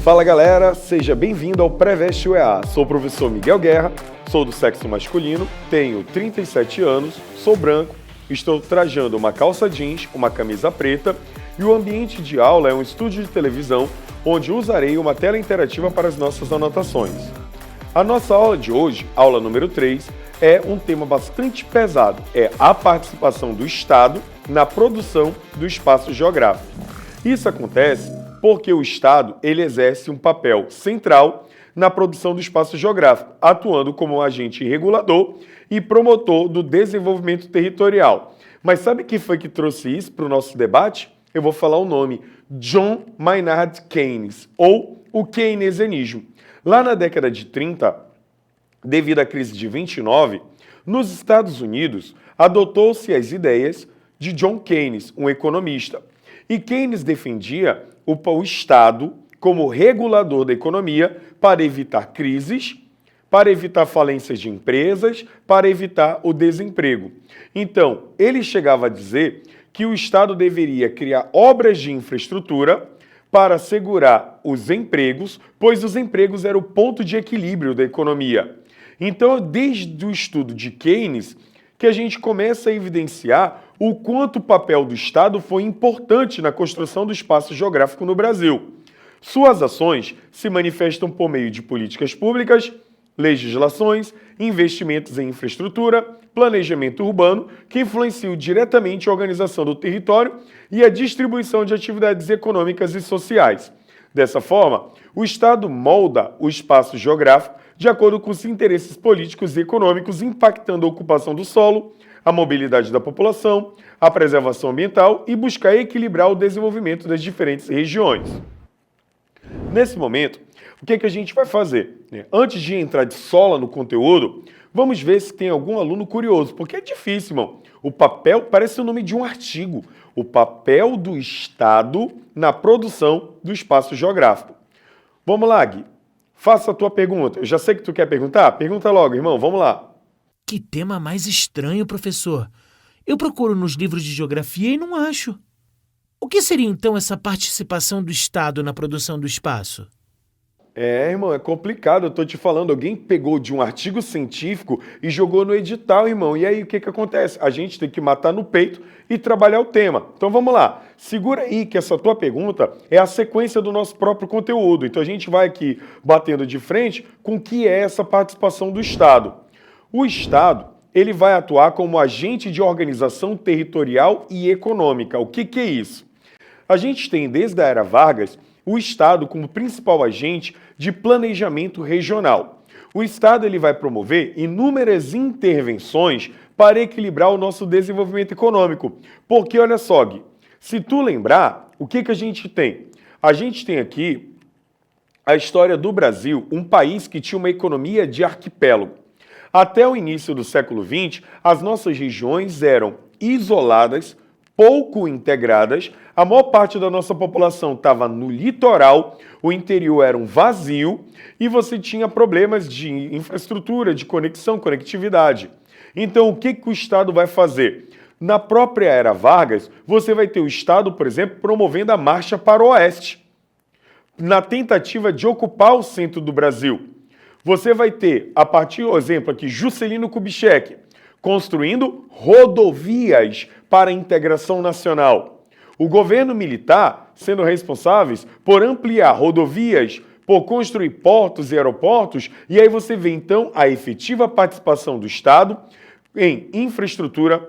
Fala galera, seja bem-vindo ao Preveste UEA. Sou o professor Miguel Guerra, sou do sexo masculino, tenho 37 anos, sou branco, estou trajando uma calça jeans, uma camisa preta e o ambiente de aula é um estúdio de televisão onde usarei uma tela interativa para as nossas anotações. A nossa aula de hoje, aula número 3, é um tema bastante pesado, é a participação do Estado na produção do espaço geográfico. Isso acontece porque o Estado ele exerce um papel central na produção do espaço geográfico, atuando como agente regulador e promotor do desenvolvimento territorial. Mas sabe quem foi que trouxe isso para o nosso debate? Eu vou falar o nome, John Maynard Keynes, ou o keynesianismo. Lá na década de 30, devido à crise de 29, nos Estados Unidos, adotou-se as ideias de John Keynes, um economista. E Keynes defendia o Estado como regulador da economia para evitar crises, para evitar falências de empresas, para evitar o desemprego. Então, ele chegava a dizer que o Estado deveria criar obras de infraestrutura para assegurar os empregos, pois os empregos eram o ponto de equilíbrio da economia. Então, desde o estudo de Keynes, que a gente começa a evidenciar o quanto o papel do Estado foi importante na construção do espaço geográfico no Brasil. Suas ações se manifestam por meio de políticas públicas, legislações, investimentos em infraestrutura, planejamento urbano, que influenciam diretamente a organização do território e a distribuição de atividades econômicas e sociais. Dessa forma, o Estado molda o espaço geográfico de acordo com os interesses políticos e econômicos, impactando a ocupação do solo, a mobilidade da população, a preservação ambiental e buscar equilibrar o desenvolvimento das diferentes regiões. Nesse momento, o que a gente vai fazer? Antes de entrar de sola no conteúdo, vamos ver se tem algum aluno curioso, porque é difícil, irmão. O papel parece o nome de um artigo. O papel do Estado na produção do espaço geográfico. Vamos lá, Gui. Faça a tua pergunta. Eu já sei que tu quer perguntar. Pergunta logo, irmão. Vamos lá. Que tema mais estranho, professor. Eu procuro nos livros de geografia e não acho. O que seria então essa participação do Estado na produção do espaço? Irmão, é complicado, eu tô te falando, alguém pegou de um artigo científico e jogou no edital, irmão. E aí, o que acontece? A gente tem que matar no peito e trabalhar o tema. Então, vamos lá. Segura aí que essa tua pergunta é a sequência do nosso próprio conteúdo. Então, a gente vai aqui batendo de frente com o que é essa participação do Estado. O Estado, ele vai atuar como agente de organização territorial e econômica. O que é isso? A gente tem, desde a era Vargas, o Estado como principal agente de planejamento regional. O Estado ele vai promover inúmeras intervenções para equilibrar o nosso desenvolvimento econômico. Porque, olha só, Gui, se tu lembrar, o que a gente tem? A gente tem aqui a história do Brasil, um país que tinha uma economia de arquipélago. Até o início do século XX, as nossas regiões eram isoladas, pouco integradas, a maior parte da nossa população estava no litoral, o interior era um vazio e você tinha problemas de infraestrutura, de conexão, conectividade. Então, o que o Estado vai fazer? Na própria era Vargas, você vai ter o Estado, por exemplo, promovendo a marcha para o oeste, na tentativa de ocupar o centro do Brasil. Você vai ter, a partir do exemplo aqui, Juscelino Kubitschek, construindo rodovias para a integração nacional. O governo militar sendo responsáveis por ampliar rodovias, por construir portos e aeroportos, e aí você vê então a efetiva participação do Estado em infraestrutura,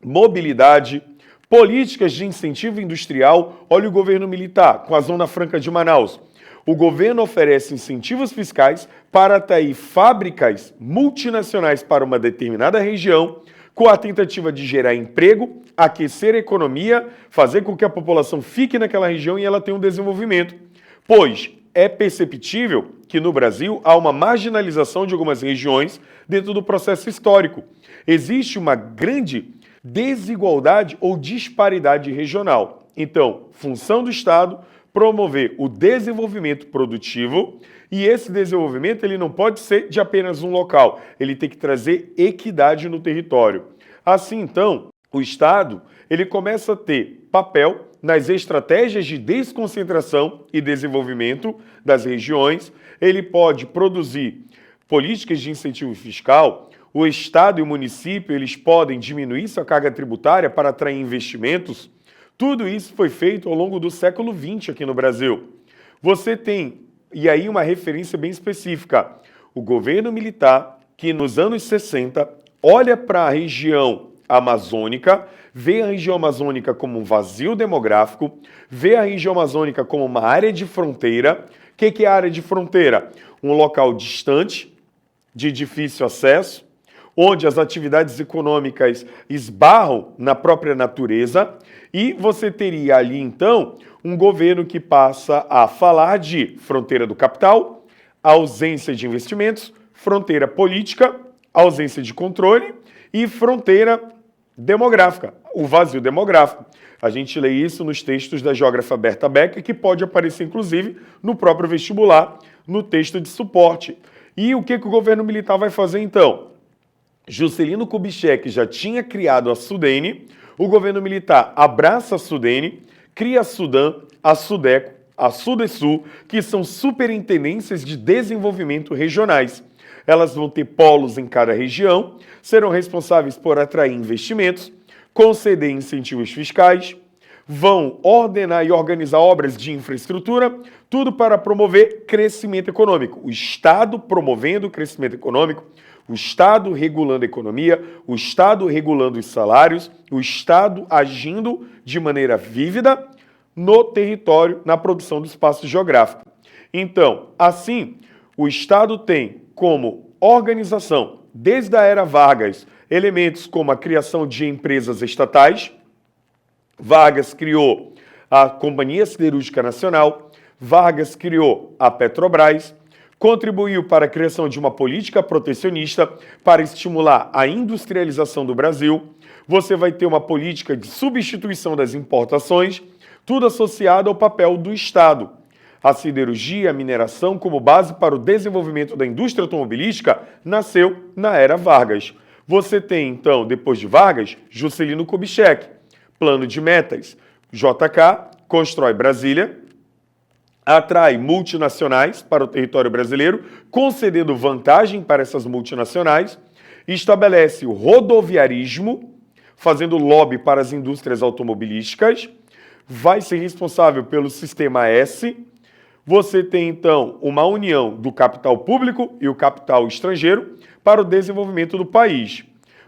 mobilidade, políticas de incentivo industrial. Olha o governo militar com a Zona Franca de Manaus. O governo oferece incentivos fiscais para atrair fábricas multinacionais para uma determinada região, com a tentativa de gerar emprego, aquecer a economia, fazer com que a população fique naquela região e ela tenha um desenvolvimento. Pois é perceptível que no Brasil há uma marginalização de algumas regiões dentro do processo histórico. Existe uma grande desigualdade ou disparidade regional. Então, função do Estado, promover o desenvolvimento produtivo, e esse desenvolvimento ele não pode ser de apenas um local, ele tem que trazer equidade no território. Assim, então, o Estado ele começa a ter papel nas estratégias de desconcentração e desenvolvimento das regiões. Ele pode produzir políticas de incentivo fiscal. O Estado e o município eles podem diminuir sua carga tributária para atrair investimentos. Tudo isso foi feito ao longo do século XX aqui no Brasil. Você tem, e aí uma referência bem específica, o governo militar que nos anos 60 olha para a região amazônica, vê a região amazônica como um vazio demográfico, vê a região amazônica como uma área de fronteira. O que é a área de fronteira? Um local distante, de difícil acesso, onde as atividades econômicas esbarram na própria natureza, e você teria ali, então, um governo que passa a falar de fronteira do capital, ausência de investimentos, fronteira política, ausência de controle e fronteira demográfica, o vazio demográfico. A gente lê isso nos textos da geógrafa Berta Becker, que pode aparecer, inclusive, no próprio vestibular, no texto de suporte. E o que o governo militar vai fazer, então? Juscelino Kubitschek já tinha criado a Sudene, o governo militar abraça a Sudene, cria a Sudam, a Sudeco, a Sudesul, que são superintendências de desenvolvimento regionais. Elas vão ter polos em cada região, serão responsáveis por atrair investimentos, conceder incentivos fiscais, vão ordenar e organizar obras de infraestrutura, tudo para promover crescimento econômico. O Estado promovendo o crescimento econômico, o Estado regulando a economia, o Estado regulando os salários, o Estado agindo de maneira vívida no território, na produção do espaço geográfico. Então, assim, o Estado tem como organização, desde a era Vargas, elementos como a criação de empresas estatais. Vargas criou a Companhia Siderúrgica Nacional, Vargas criou a Petrobras, contribuiu para a criação de uma política protecionista para estimular a industrialização do Brasil. Você vai ter uma política de substituição das importações, tudo associado ao papel do Estado. A siderurgia, a mineração, como base para o desenvolvimento da indústria automobilística, nasceu na era Vargas. Você tem, então, depois de Vargas, Juscelino Kubitschek, plano de metas. JK constrói Brasília, atrai multinacionais para o território brasileiro, concedendo vantagem para essas multinacionais, estabelece o rodoviarismo, fazendo lobby para as indústrias automobilísticas, vai ser responsável pelo Sistema S. Você tem, então, uma união do capital público e o capital estrangeiro para o desenvolvimento do país.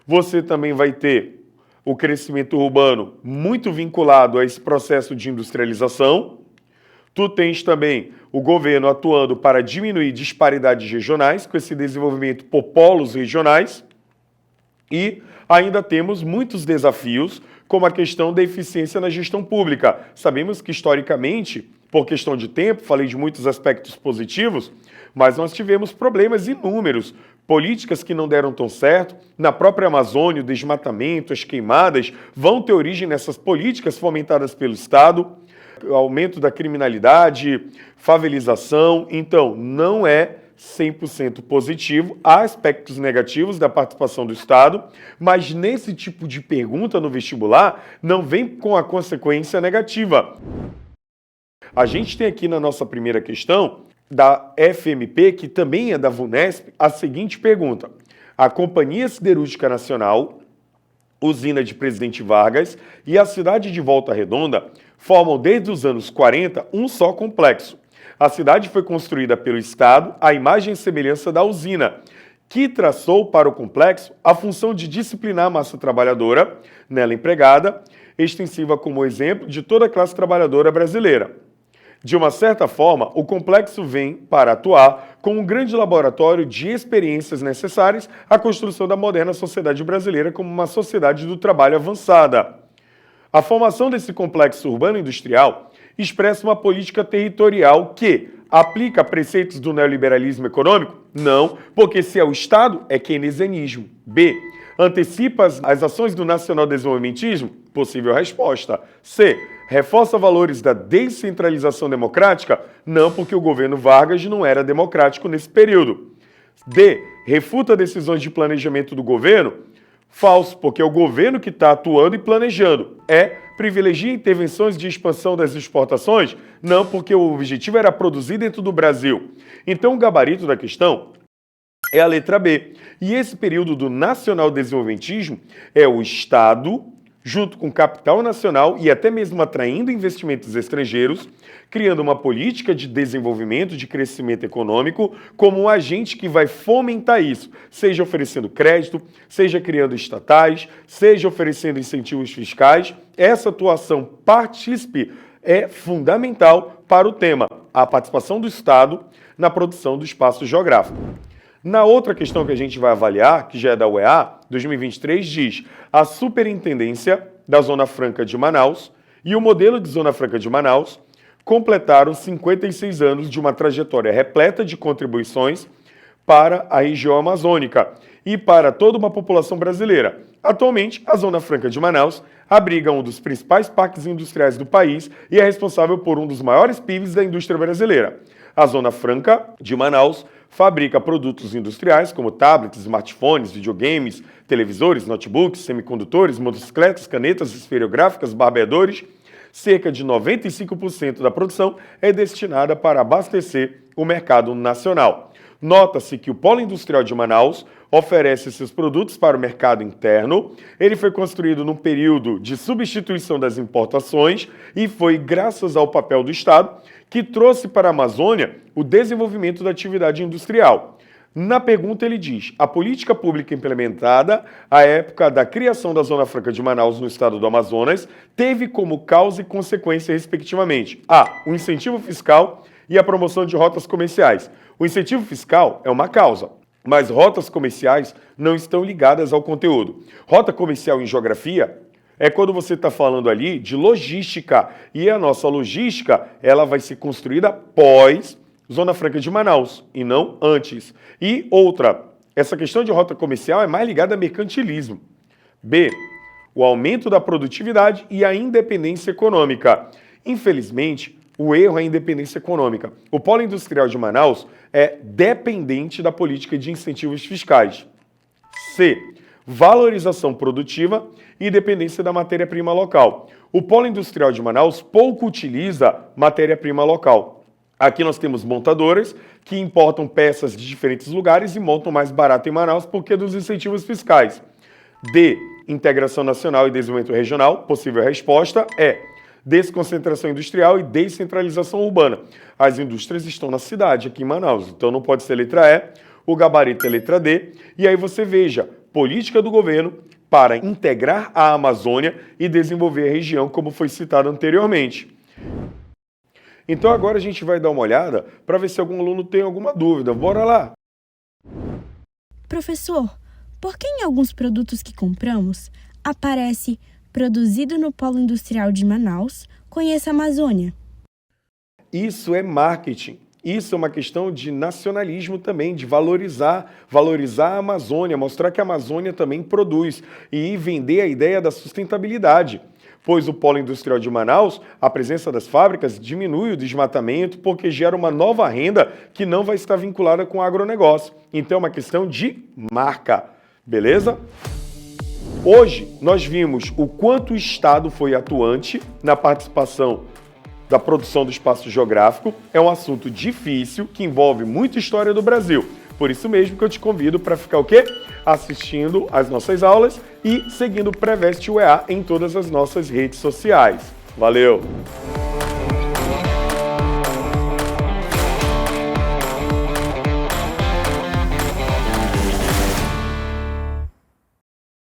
Você também vai ter o crescimento urbano muito vinculado a esse processo de industrialização. Tu tens também o governo atuando para diminuir disparidades regionais, com esse desenvolvimento por polos regionais. E ainda temos muitos desafios, como a questão da eficiência na gestão pública. Sabemos que, historicamente, por questão de tempo, falei de muitos aspectos positivos, mas nós tivemos problemas inúmeros, políticas que não deram tão certo. Na própria Amazônia, o desmatamento, as queimadas, vão ter origem nessas políticas fomentadas pelo Estado, aumento da criminalidade, favelização. Então, não é 100% positivo, há aspectos negativos da participação do Estado, mas nesse tipo de pergunta no vestibular não vem com a consequência negativa. A gente tem aqui na nossa primeira questão, da FMP, que também é da VUNESP, a seguinte pergunta: a Companhia Siderúrgica Nacional, usina de Presidente Vargas, e a cidade de Volta Redonda formam desde os anos 40 um só complexo. A cidade foi construída pelo Estado à imagem e semelhança da usina, que traçou para o complexo a função de disciplinar a massa trabalhadora nela empregada, extensiva como exemplo de toda a classe trabalhadora brasileira. De uma certa forma, o complexo vem para atuar como um grande laboratório de experiências necessárias à construção da moderna sociedade brasileira como uma sociedade do trabalho avançada. A formação desse complexo urbano-industrial expressa uma política territorial que aplica preceitos do neoliberalismo econômico? Não, porque se é o Estado, é keynesianismo. B. Antecipa as ações do nacional-desenvolvimentismo? Possível resposta. C. Reforça valores da descentralização democrática? Não, porque o governo Vargas não era democrático nesse período. D. Refuta decisões de planejamento do governo? Falso, porque é o governo que está atuando e planejando. É Privilegia intervenções de expansão das exportações? Não, porque o objetivo era produzir dentro do Brasil. Então, o gabarito da questão é a letra B. E esse período do nacional-desenvolvimentismo é o Estado, junto com o capital nacional e até mesmo atraindo investimentos estrangeiros, criando uma política de desenvolvimento, de crescimento econômico, como um agente que vai fomentar isso, seja oferecendo crédito, seja criando estatais, seja oferecendo incentivos fiscais. Essa atuação partícipe é fundamental para o tema, a participação do Estado na produção do espaço geográfico. Na outra questão que a gente vai avaliar, que já é da UEA, 2023, diz: a Superintendência da Zona Franca de Manaus e o modelo de Zona Franca de Manaus completaram 56 anos de uma trajetória repleta de contribuições para a região amazônica e para toda uma população brasileira. Atualmente, a Zona Franca de Manaus abriga um dos principais parques industriais do país e é responsável por um dos maiores PIBs da indústria brasileira. A Zona Franca de Manaus fabrica produtos industriais como tablets, smartphones, videogames, televisores, notebooks, semicondutores, motocicletas, canetas esferográficas, barbeadores. Cerca de 95% da produção é destinada para abastecer o mercado nacional. Nota-se que o Polo Industrial de Manaus oferece seus produtos para o mercado interno. Ele foi construído num período de substituição das importações e foi graças ao papel do Estado que trouxe para a Amazônia o desenvolvimento da atividade industrial. Na pergunta ele diz: a política pública implementada à época da criação da Zona Franca de Manaus no estado do Amazonas teve como causa e consequência, respectivamente, o incentivo fiscal e a promoção de rotas comerciais. O incentivo fiscal é uma causa, mas rotas comerciais não estão ligadas ao conteúdo. Rota comercial em geografia é quando você está falando ali de logística, e a nossa logística ela vai ser construída pós Zona Franca de Manaus, e não antes. E outra, essa questão de rota comercial é mais ligada a mercantilismo. B, o aumento da produtividade e a independência econômica. Infelizmente, o erro é a independência econômica. O polo industrial de Manaus é dependente da política de incentivos fiscais. C, valorização produtiva e dependência da matéria-prima local. O polo industrial de Manaus pouco utiliza matéria-prima local. Aqui nós temos montadoras que importam peças de diferentes lugares e montam mais barato em Manaus porque dos incentivos fiscais. D, integração nacional e desenvolvimento regional. Possível resposta é desconcentração industrial e descentralização urbana. As indústrias estão na cidade, aqui em Manaus, então não pode ser letra E, o gabarito é letra D. E aí você veja, política do governo para integrar a Amazônia e desenvolver a região, como foi citado anteriormente. Então agora a gente vai dar uma olhada para ver se algum aluno tem alguma dúvida. Bora lá! Professor, por que em alguns produtos que compramos aparece produzido no Polo Industrial de Manaus, conheça a Amazônia? Isso é marketing. Isso é uma questão de nacionalismo também, de valorizar a Amazônia, mostrar que a Amazônia também produz e vender a ideia da sustentabilidade. Pois o Polo Industrial de Manaus, a presença das fábricas diminui o desmatamento porque gera uma nova renda que não vai estar vinculada com o agronegócio. Então é uma questão de marca, beleza? Hoje nós vimos o quanto o Estado foi atuante na participação da produção do espaço geográfico. É um assunto difícil que envolve muita história do Brasil. Por isso mesmo que eu te convido para ficar o quê? Assistindo às nossas aulas e seguindo o Preveste UEA em todas as nossas redes sociais. Valeu!